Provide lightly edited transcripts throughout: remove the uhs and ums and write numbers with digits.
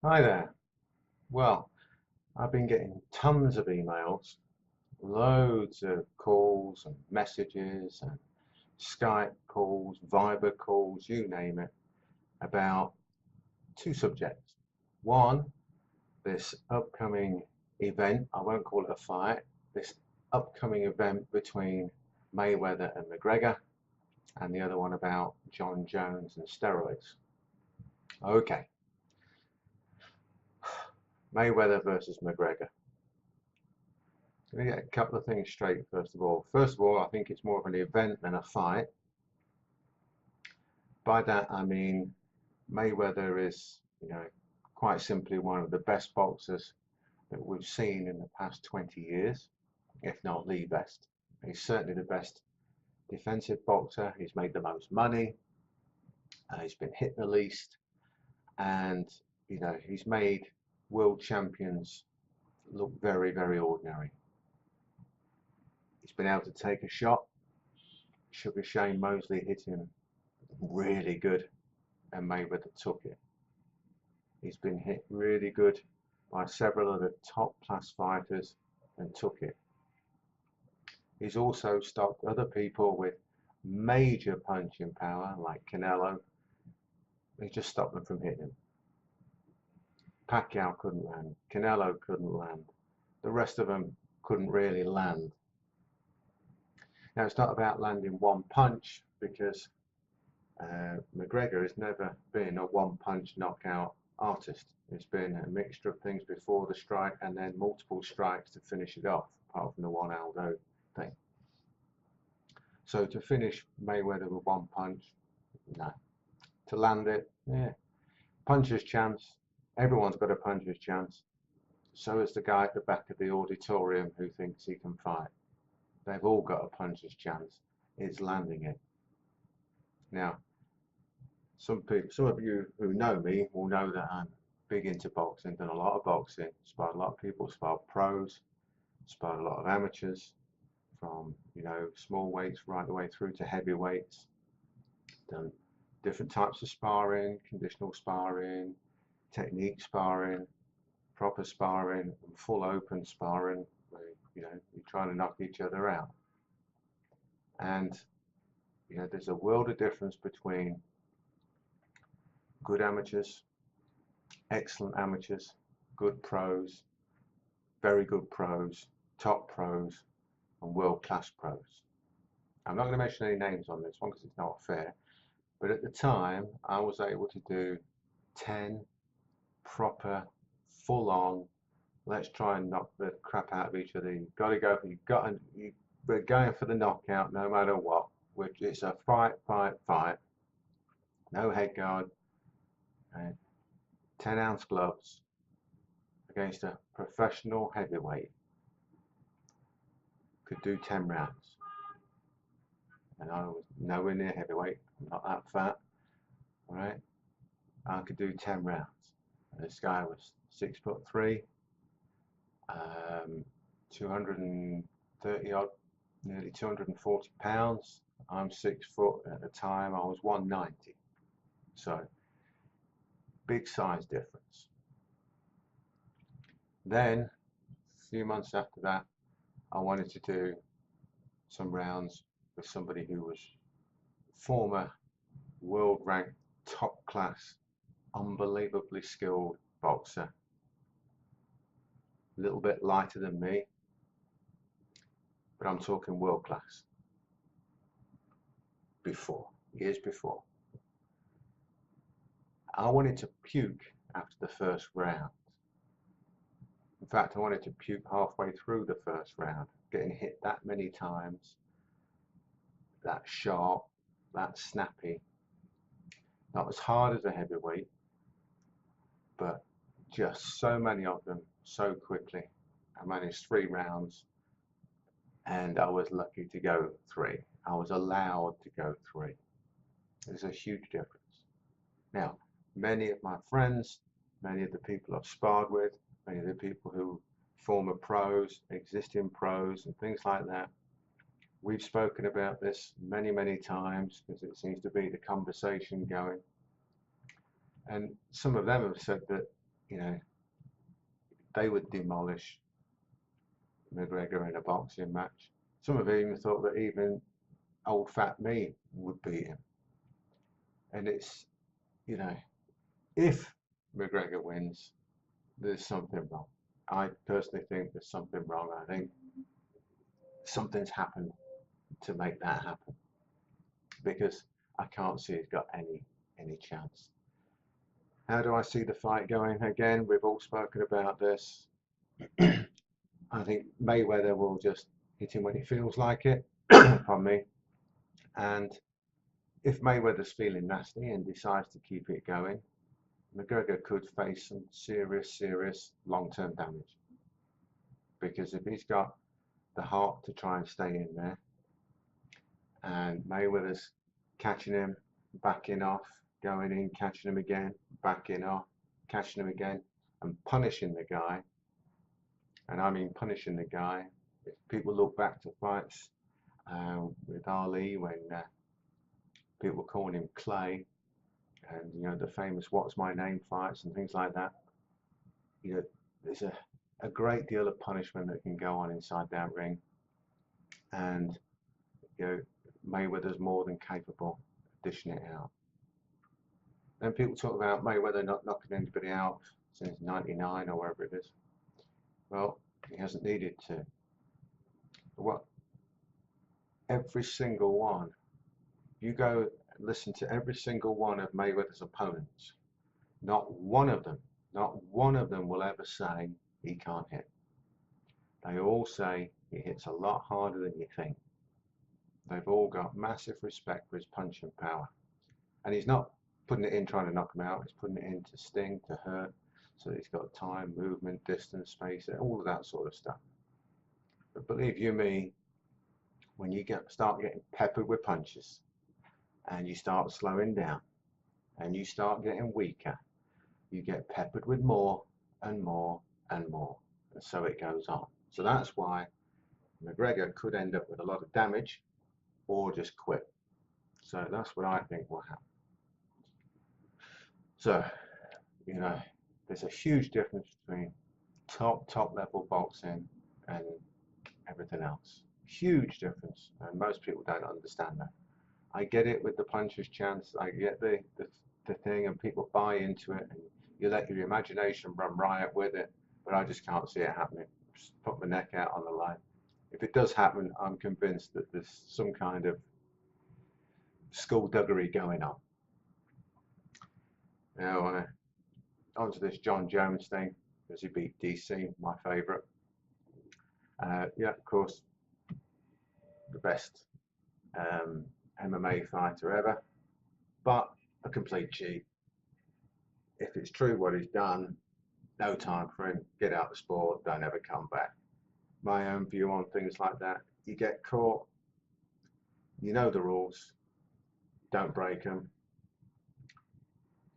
Hi there. Well, I've been getting tons of emails, loads of calls and messages and Skype calls, Viber calls, you name it, about two subjects. One, this upcoming event, I won't call it a fight, this upcoming event between Mayweather and McGregor, and the other one about Jon Jones and steroids. Okay, Mayweather versus McGregor. Let me get a couple of things straight first of all. First of all, I think it's more of an event than a fight. By that I mean Mayweather is, quite simply one of the best boxers that we've seen in the past 20 years, if not the best. He's certainly the best defensive boxer. He's made the most money. He's been hit the least, and he's made world champions look very, very ordinary. He's been able to take a shot. Sugar Shane Mosley hit him really good, and Mayweather took it. He's been hit really good by several of the top class fighters and took it. He's also stopped other people with major punching power like Canelo. He just stopped them from hitting him. Pacquiao couldn't land. Canelo couldn't land. The rest of them couldn't really land. Now it's not about landing one punch because McGregor has never been a one punch knockout artist. It's been a mixture of things before the strike and then multiple strikes to finish it off, apart from the one Aldo thing. So to finish Mayweather with one punch, no. To land it, yeah. Puncher's chance. Everyone's got a puncher's chance. So is the guy at the back of the auditorium who thinks he can fight. They've all got a puncher's chance. It's landing it. Now, some of you who know me will know that I'm big into boxing, done a lot of boxing, sparred a lot of people, sparred pros, sparred a lot of amateurs, from small weights right the way through to heavyweights. Done different types of sparring, conditional sparring, technique sparring, proper sparring, and full open sparring, where you're trying to knock each other out. And there's a world of difference between good amateurs, excellent amateurs, good pros, very good pros, top pros, and world-class pros. I'm not going to mention any names on this one because it's not fair, but at the time I was able to do 10 proper, full-on, let's try and knock the crap out of each other. You've got to go, we're going for the knockout no matter what, which it's a fight, fight, fight. No head guard, 10-ounce gloves against a professional heavyweight. Could do 10 rounds. And I was nowhere near heavyweight. I'm not that fat. All right. I could do 10 rounds. And this guy was 6'3", 230 odd, nearly 240 pounds. I'm 6 foot at the time. I was 190. So big size difference. Then a few months after that, I wanted to do some rounds with somebody who was former world ranked top class, unbelievably skilled boxer, a little bit lighter than me, but I'm talking world class. Years before. I wanted to puke after the first round. In fact, I wanted to puke halfway through the first round, getting hit that many times, that sharp, that snappy. Not as hard as a heavyweight, but just so many of them so quickly. I managed 3 rounds and I was lucky to go 3. I was allowed to go 3. There's a huge difference. Now, many of my friends, many of the people I've sparred with, many of the people who former pros, existing pros and things like that, we've spoken about this many, many times because it seems to be the conversation going. And some of them have said that, you know, they would demolish McGregor in a boxing match. Some have even thought that even old fat me would beat him. And it's, you know, if McGregor wins, there's something wrong. I personally think there's something wrong. I think something's happened to make that happen, because I can't see he's got any chance. How do I see the fight going? Again, we've all spoken about this. I think Mayweather will just hit him when he feels like it, pardon me. And if Mayweather's feeling nasty and decides to keep it going, McGregor could face some serious long-term damage. Because if he's got the heart to try and stay in there, and Mayweather's catching him, backing off, going in, catching him again, backing off, catching him again, and punishing the guy, and I mean punishing the guy. If people look back to fights with Ali, when people were calling him Clay, and you know, the famous "What's My Name" fights and things like that, you know, there's a great deal of punishment that can go on inside that ring, and you know, Mayweather's more than capable of dishing it out. Then people talk about Mayweather not knocking anybody out since '99 or wherever it is. Well, he hasn't needed to. What? Every single one. You go listen to every single one of Mayweather's opponents. Not one of them will ever say he can't hit. They all say he hits a lot harder than you think. They've all got massive respect for his punching power. And he's not putting it in trying to knock him out, he's putting it in to sting, to hurt. So he's got time, movement, distance, space, all of that sort of stuff. But believe you me, when you start getting peppered with punches, and you start slowing down, and you start getting weaker, you get peppered with more and more and more, and so it goes on. So that's why McGregor could end up with a lot of damage or just quit. So that's what I think will happen. So, you know, there's a huge difference between top level boxing and everything else. Huge difference, and most people don't understand that. I get it with the puncher's chance, I get the thing, and people buy into it, and you let your imagination run riot with it, but I just can't see it happening. Just put my neck out on the line. If it does happen, I'm convinced that there's some kind of skullduggery going on. Now, onto this Jon Jones thing, because he beat DC, my favourite. Yeah, of course, the best MMA fighter ever, but a complete cheat. If it's true what he's done, no time for him, get out of the sport, don't ever come back. My own view on things like that: you get caught, you know the rules, don't break them.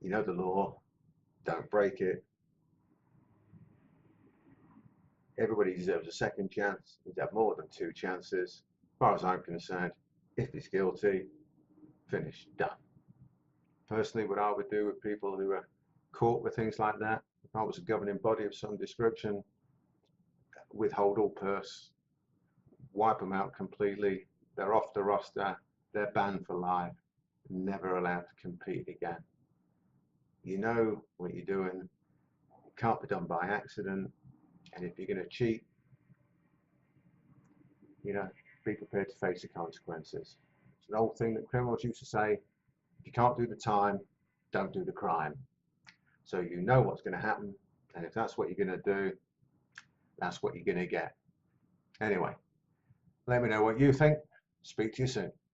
You know the law, don't break it. Everybody deserves a second chance. He'd have more than 2 chances. As far as I'm concerned, if he's guilty, finished, done. Personally, what I would do with people who are caught with things like that, if I was a governing body of some description, withhold all purse, wipe them out completely. They're off the roster, they're banned for life, never allowed to compete again. You know what you're doing, it can't be done by accident, and if you're going to cheat, you know, be prepared to face the consequences. It's an old thing that criminals used to say: if you can't do the time, don't do the crime. So you know what's going to happen, and if that's what you're going to do, that's what you're going to get. Anyway, let me know what you think. Speak to you soon.